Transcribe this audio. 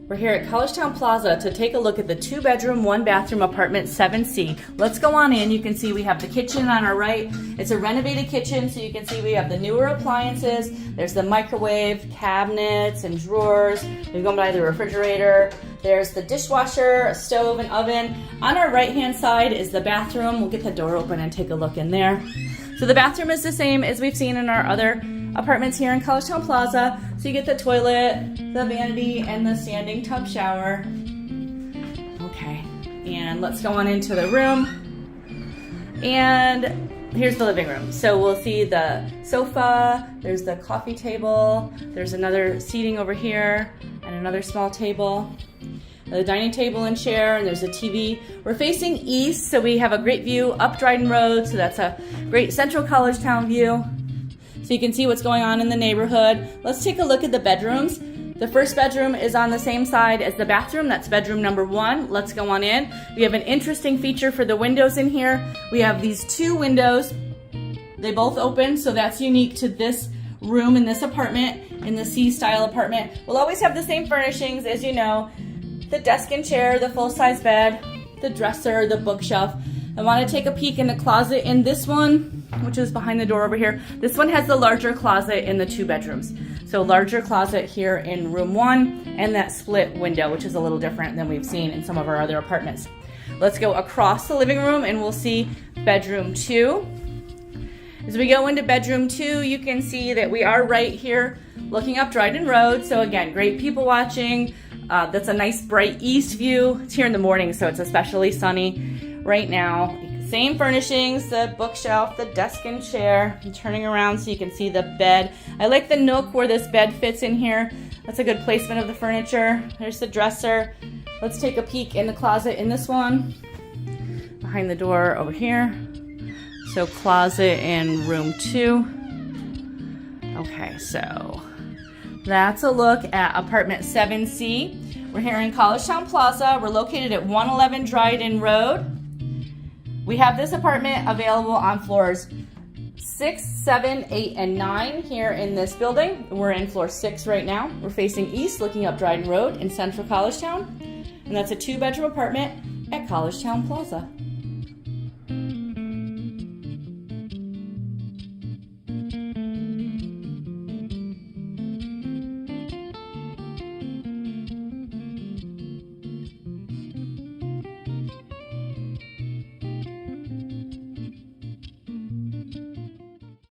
We're here at Collegetown Plaza to take a look at the 2-bedroom, 1-bathroom apartment 7C. Let's go on in. You can see we have the kitchen on our right. It's a renovated kitchen, so you can see we have the newer appliances. There's the microwave, cabinets, and drawers. We go by the refrigerator. There's the dishwasher, a stove, and oven. On our right-hand side is the bathroom. We'll get the door open and take a look in there. So the bathroom is the same as we've seen in our other apartments here in Collegetown Plaza. So you get the toilet, the vanity, and the standing tub shower. Okay, and let's go on into the room. And here's the living room. So we'll see the sofa, there's the coffee table, there's another seating over here, and another small table. The dining table and chair, and there's a TV. We're facing east, so we have a great view up Dryden Road, so that's a great central Collegetown view. So you can see what's going on in the neighborhood. Let's take a look at the bedrooms. The first bedroom is on the same side as the bathroom. That's bedroom number 1. Let's go on in. We have an interesting feature for the windows in here. We have these 2 windows. They both open, so that's unique to this room in this apartment, in the C-style apartment. We'll always have the same furnishings, as you know. The desk and chair, the full-size bed, the dresser, the bookshelf. I want to take a peek in the closet in this one, which is behind the door over here. This one has the larger closet in the 2 bedrooms. So larger closet here in room 1, and that split window, which is a little different than we've seen in some of our other apartments. Let's go across the living room and we'll see bedroom 2. As we go into bedroom 2, you can see that we are right here looking up Dryden Road. So again, great people watching. That's a nice bright east view. It's here in the morning, so it's especially sunny right now. Same furnishings, the bookshelf, the desk and chair. I'm turning around so you can see the bed. I like the nook where this bed fits in here. That's a good placement of the furniture. There's the dresser. Let's take a peek in the closet in this one. Behind the door over here. So closet in room 2. Okay, so that's a look at apartment 7C. We're here in Collegetown Plaza. We're located at 111 Dryden Road. We have this apartment available on floors 6, 7, 8, and 9 here in this building. We're in floor 6 right now. We're facing east, looking up Dryden Road in central Collegetown. And that's a 2-bedroom apartment at Collegetown Plaza.